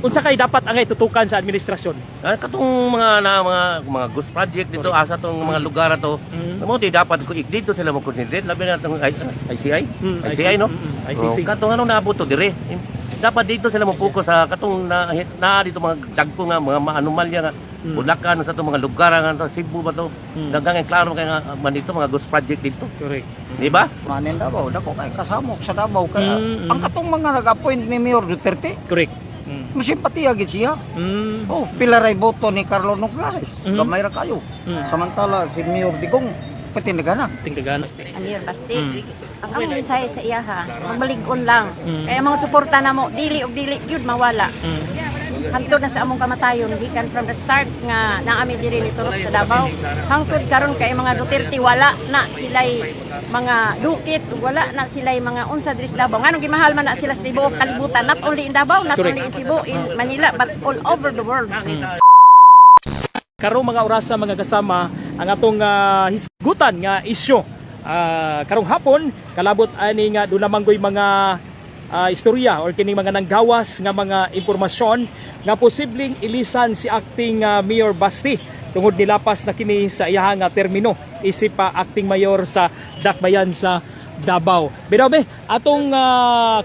Unsa kay dapat ang itutukan sa administrasyon? Katong mga ghost project dito, asa tong mga lugar ato. Mo di dapat ko dito sila mo concentrate labi na tong ICI. ICI no? ICC. Katong ano naabot to dire. Dapat dito sila mo focus sa katong na dito mga dagko nga mga anomalya nga. Bulacan sa itong mga lugar nga Cebu ba to. Dagang klaro kay nga man dito mga ghost project dito. Correct. Di ba? Manin Davao, dako kay kasamok sa Davao kaya ang katong mga nag-appoint ni Mayor Duterte, Correct. masimpatiya gid siya. Oh, pila ray boto ni Carlo Noglares. Gamay ra kayo. Samantala si Mayor Digong patinagana. Tingdagan. Amir Basti. Ang among mensahe sa iya ha, magmalig-on lang. Kaya mga suporta na mo, dili og dili gyud mawala. Hangtod na sa among kamatayon gikan from the start nga naami diri ni Turok sa Davao. Hangtod karon kay mga Duterte wala na silay mga dukit, wala na silay mga unsa diri sa Davao. Nganong gimahal man na sila sa tibuok kalibutan, not only in Davao, not only in Cebu, in Manila, but all over the world. Karong mga orasa mga kasama ang atong hisgutan nga isyu. Karong hapon kalabot ani nga do namanggoy mga istorya or kining mga nanggawas nga mga impormasyon nga posibleng ilisan si acting Mayor Basti tungod nilapas na kini sa iyahang termino isip pa acting mayor sa Dakbayan sa Davao. Binabe atong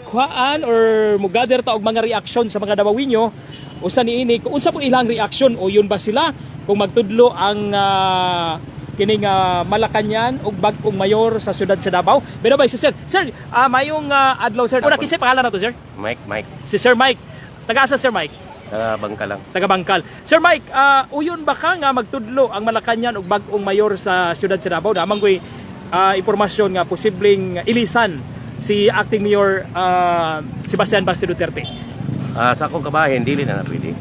kuhaan or mugather ta og mga reaksyon sa mga Davawinyo usa niini kung unsa pong ilang reaksyon o yun ba sila kung magtudlo ang kining Malacañang ug bag-ong mayor sa siyudad sa Davao. Pero ba si Sir, mayong adlaw Sir. Una kisay pangalan nato Sir? Mike. Si Sir Mike. Taga-asa Sir Mike? Bangka lang. Taga Bangkal. Sir Mike, uyon ba ka nga magtudlo ang Malacañang ug bag-ong mayor sa siyudad sa Davao? Damang koy impormasyon nga posibleng ilisan si acting mayor Sebastian Basti Duterte. Sa akong kabahin dili na pwede.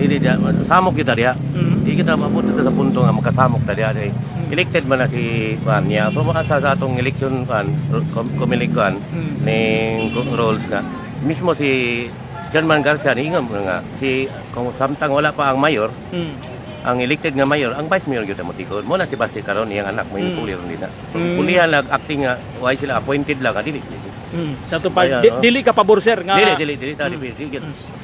Dili samok kita diha. Di kita maabot dito sa punto nga makasamok ta diha. Elected man na si Juan niya. So sa atong election kumilikuan ning roles nga mismo si Chairman Garcia ingam nga si kung samtang wala pa ang mayor, ang elected nga mayor, ang vice mayor gyud mo tikod. Mo na si Basti karon iyang anak may pulir nila. Pulihan lag acting nga why sila appointed lang dili. Sa to pa dili ka pabor Sir nga dili ta dili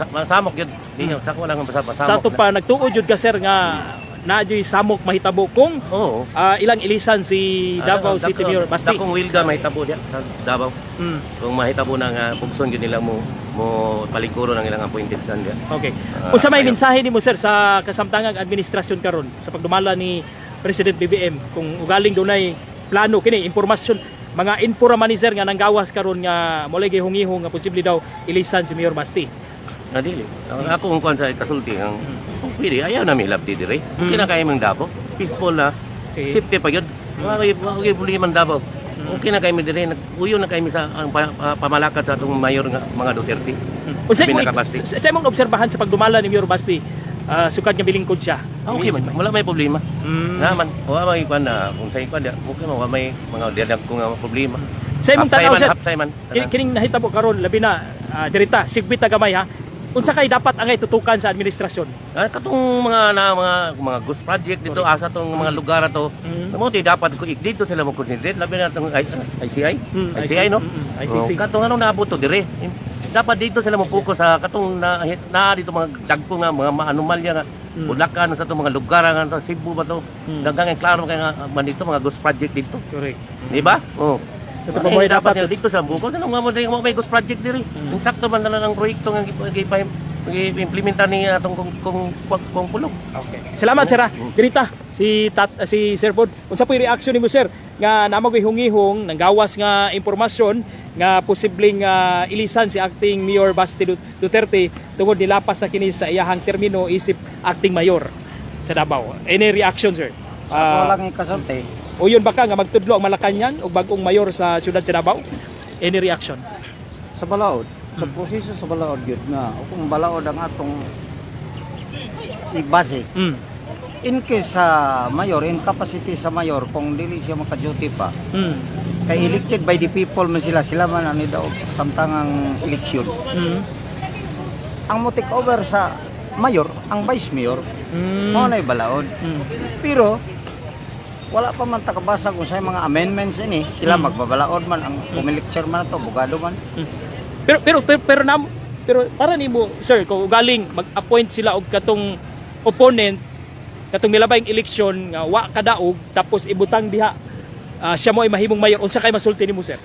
samok gyud dinyo sako lang ang samok sa to pa nagtuod jud ka Sir nga naadyoy samok mahitabo kung ilang ilisan si Davao City Mayor Basti. Dakong wilga mahitabo diha sa Davao. Kung mahitabo na nga pugson gyud nila mo paliguro ng ilang appointed kan diha. Okay. Unsa may mensahe nimo Sir sa kasamtangang administrasyon karon sa pagdumala ni President BBM kung ugaling dunay plano kini impormasyon mga info man ni Sir nga nanggawas karon nga molay gihong-ihong nga posible daw ilisan si Mayor Basti. Dili. Ako kung kuan sa kasulti ang pwede ayaw na milap di dire. Okay na kay mong Davao. Peaceful na. Safety pa gyud. Mga problema man Davao. Okay na kay mi dire nag-uyo na kay mi sa ang pamalakat sa atong mayor nga mga Duterte. Sa imong obserbahan sa pagdumala ni Mayor Basti, sukad nga bilingkod siya. Okay man, wala may problema. Naman, wala may kuan na kung sa ikon okay man wala may mga diadag ko nga problema. Sa imong tanaw Sir, kining nahitabo karon labi na dirita sigbit na gamay ha. Unsa kay dapat ang itutukan sa administrasyon? Katong mga ghost project dito asa tong mga lugar ato. Mo di dapat ko dito sila mo concentrate labi na tong ICI. ICI no? ICC. Katong ano naabot to dire. Dapat dito sila mo focus sa katong na dito mga dagko nga mga anomalya nga Bulacan sa itong mga lugar nga Cebu ba to. Dagang klaro kay nga man dito mga ghost project dito. Correct. Di ba? Sa to pamoy dapat dito sa buko ano nga mo may ghost project diri. Insakto man na ang proyekto nga implementar ni atong kung pulong. Okay. Salamat Sir. Dirita si Sir Pod. Unsa po'y reaction nimo Sir nga namagoy hungihong nanggawas nga impormasyon nga posibleng ilisan si acting Mayor Basti Duterte tungod nilapas na kini sa iyahang termino isip acting mayor sa Davao. Any reaction Sir? Ako lang ikasulti. O yun ba ka nga magtudlo ang Malacañang o bagong mayor sa siyudad sa Davao? Any reaction? Sa balaod, sa proseso sa balaod yun nga, kung balaod ang atong ibase. In case sa mayor, in capacity sa mayor, kung dili siya maka-duty pa, kay elected by the people man sila man ano daw sa samtangang eleksyon. Ang mo take over sa mayor, ang vice mayor, mo na balaod. Pero wala pa man takabasa kung sa mga amendments ini sila magbabalaod man ang pumilecture man to bugado man. Pero Pero para nimo sir, kung galing mag-appoint sila og katong opponent katong milabayng eleksyon nga wa kadaog tapos ibutang diha siya mo ay mahimong mayor, unsa kay masulti nimo sir?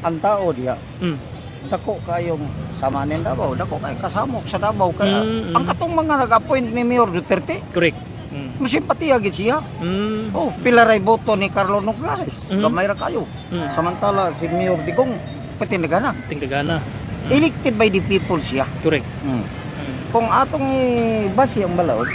Ang tao diya, Mm. dako kayong samanin Davao, dako kay kasamok sa Davao kaya Mm. ang katong mga nag-appoint ni Mayor Duterte, Correct. Mm. masimpatiya gid siya. Mm. Oh, pila ray boto ni Carlo Noglares. Mm. Gamay ra kayo. Mm. Samantala si Mayor Digong patinagana. Tingdagana. Elected by the people siya. Correct. Mm. Kung atong base ang balaod,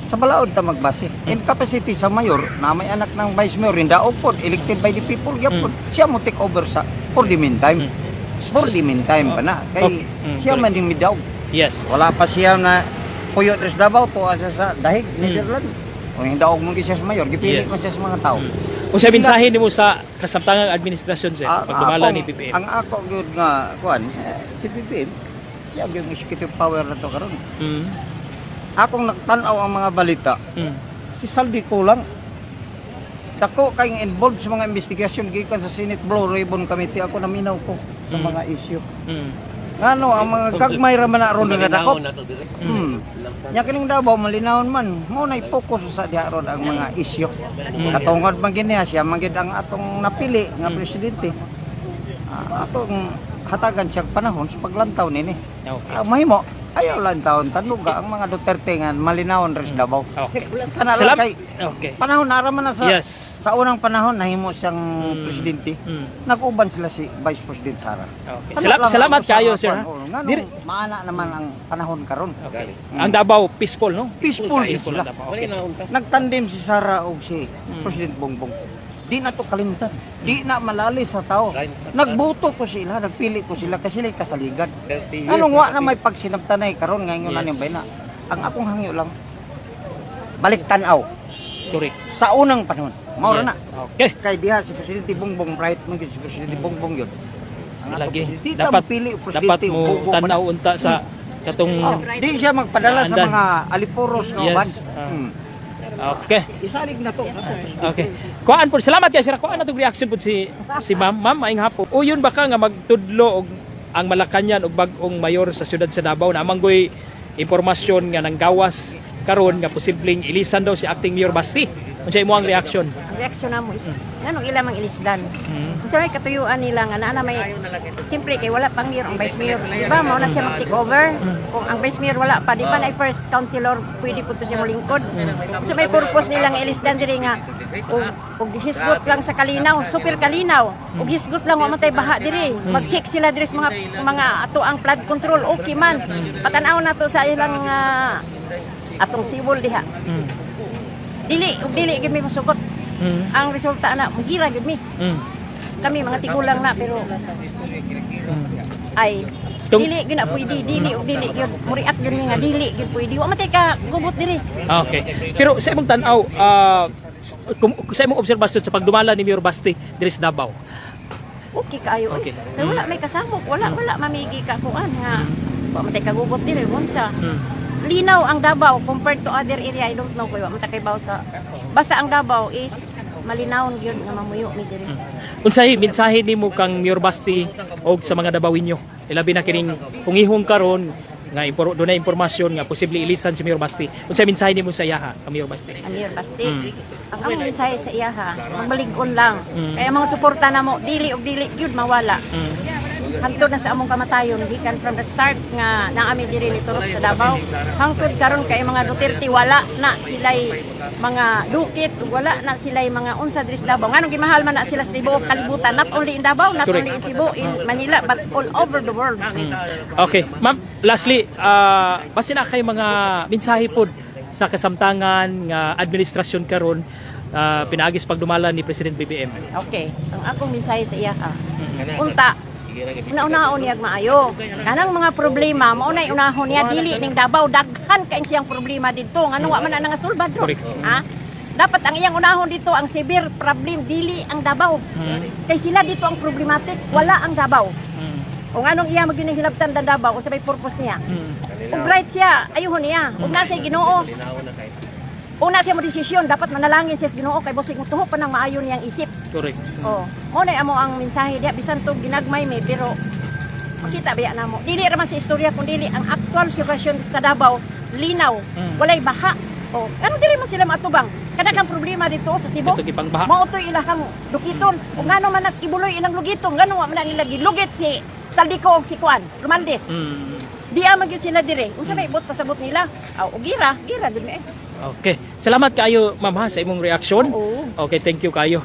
sa balaod ta magbase. In capacity sa mayor, na may anak ng vice mayor, hindaog po, elected by the people, gyapon. Siya mo take over sa for the meantime. For the meantime pa na. Kay Okay. siya man yung midaog. Yes. Wala pa siya na puyo tres Davao to asa sa dahig Netherlands. Kung hindaog mo siya sa mayor, gipili Yes. man siya sa mga tao. Unsa mensahe nimo sa kasamtangang administrasyon sir pagdumala ni PBM? Ang ako gyud nga kuan, si PBM, siya gyud executive power na to karon. Mm. Akong nagtanaw ang mga balita, Mm. si Saldi Kulang dako kayong involved sa mga investigasyon gikan sa Senate Blue Ribbon Committee. Ako naminaw ko sa mga issue. Mm. Ngano ang mga gagmay ra man na ron nga dako. na to dire. Nya kining Davao malinawon man mo nay focus sa diha ron ang mga issue. Katungod man gini siya magid ang atong napili nga presidente. Atong hatagan siya panahon sa paglantaw nini. Okay. Mahimo ayaw lang taon tanuga ang mga Duterte nga malinawon rin sa Davao. Okay. Kana lang Salam. kay Okay. panahon naraman na sa Yes. sa unang panahon nahimo siyang presidente. Mm. Nag-uban sila si Vice President Sara. Okay. Kana lang Salamat ako sa kayo mga sir. kuwan. Ha? Oo, ngano, Diri- maana naman ang panahon karon. Okay. Ang Davao peaceful no? Peaceful Peaceful sila. ang Davao. Okay. Nagtandem si Sara o si President Bongbong. Di na to kalimutan. Di na malali sa tao. Nagboto ko sila, nagpili ko sila kasi sila kasaligan. Anong wa na may pagsinabtanay karon ngayon na Yes. yung bayna. Ang akong hangyo lang balik tanaw Correct. sa unang panahon. Mao Yes. na. Okay. Kay diha si Presidente Bongbong right man gyud si Presidente Bongbong yun. Ang atong Lagi. presidente, Dapat mapili o dapat presidente, mo bugo man. tanaw unta sa katong Di siya magpadala sa Andan. mga aliporos nga Yes. uban. Okay. Isalig na to. Okay. Kuan po, salamat kay sir. Kuan natong reaction po si Ma'am. Ma'am, maayong hapon. Uyon ba ka nga magtudlo og ang Malacañang og bag-ong mayor sa siyudad sa Davao na amanggoy impormasyon nga nang gawas karon nga posibleng ilisan daw si acting Mayor Basti. Unsay mo ang reaction? Ang reaksyon namo is nganong ila mang ilisdan. Sa may katuyuan nila nga naa na may siyempre kay wala pang mayor ang vice mayor. Di ba mao na siya mag-take over. Kung ang vice mayor wala pa, di ba na first councilor pwede po to siya molingkod. So may purpose nila nga ilisdan diri nga ug hisgot lang sa kalinaw, super kalinaw. Ug hisgot lang wa man tay baha diri. Mag-check sila diri sa mga ato ang flood control okay man. Patanaw na to sa ilang atong siwol diha. Dili gid mi masugot. Ang resulta na mugira gid mi. Kami mga tigulang na pero ay dili gyud na pwede, dili gyud muriak gyud mi nga dili gyud pwede. Wa man tay ka gubot diri. Okay. Pero sa imong tan-aw, sa imong obserbasyon sa pagdumala ni Mayor Basti diri sa Davao. Okay kaayo. Okay. Pero wala may kasamok, wala mamigi ka kuan nga. Wa man tay ka gubot diri unsa. Linaw ang Davao compared to other area. I don't know kay wa man tay kay sa basta ang Davao is malinawon gyud nga mamuyo mi diri. Unsay mensahe nimo kang Mayor Basti og sa mga Davaoinyo? Ilabi na kining pungihong karon nga dunay impormasyon nga posible ilisan si Mayor Basti. Unsay mensahe nimo sa iyaha, kang Mayor Basti? Ang Mayor Basti. Ang among mensahe sa iya ha, magmalig-on lang. Kaya mga suporta namo dili og dili gyud mawala. Hangtod na sa among kamatayon gikan from the start nga naami diri ni Turok sa Davao. Hangtod karon kay mga Duterte wala na sila'y mga dukit, wala na sila'y mga unsa diri sa Davao. Nganong gimahal man na sila sa tibuok kalibutan, not only in Davao, not Correct. only in Cebu, in Manila, but all over the world. Okay, ma'am, lastly, basta na kay mga mensahe pod sa kasamtangan nga administrasyon karon pinaagis pagdumala ni President BBM. Okay, ang akong mensahe sa iya ha. Unta, una-unaon niyag maayo. Kanang mga problema, maunay unahon niya dili ning Davao daghan kay siyang problema didto. Ngano wa man na nga sulbad ro. Correct. Ha? Dapat ang iyang unahon dito ang severe problem dili ang Davao. Kay sila dito ang problematic, wala ang Davao. Kung anong iya maghinahilabtan da Davao kung sa may purpose niya. Ug right siya, ayuhon niya. Ug na siya Ginoo. Una siya mo desisyon, dapat manalangin siya sa Ginoo kay bosig tuho pa nang maayo niyang isip. Correct. Oh, mo na amo ang mensahe diya bisan to ginagmay mi pero Kita ba na mo? Dili raman sa istorya kung dili ang actual sitwasyon sa Davao linaw, walay baha. O, ano dili man sila matubang? Kadaghan problema dito sa Cebu. Ito gipang baha. Mao to ilahang dugiton. Ug ngano man nas ibuloy ilang lugiton, ngano man nila gilugit si Taldico og si Kuan, Romaldes. Di man gyud sila dire. Unsa may ibot pasabot nila? Aw, gira gud mi. Okay. Salamat kayo, ma'am ha, sa imong reaksyon. Oo. Okay, thank you kayo.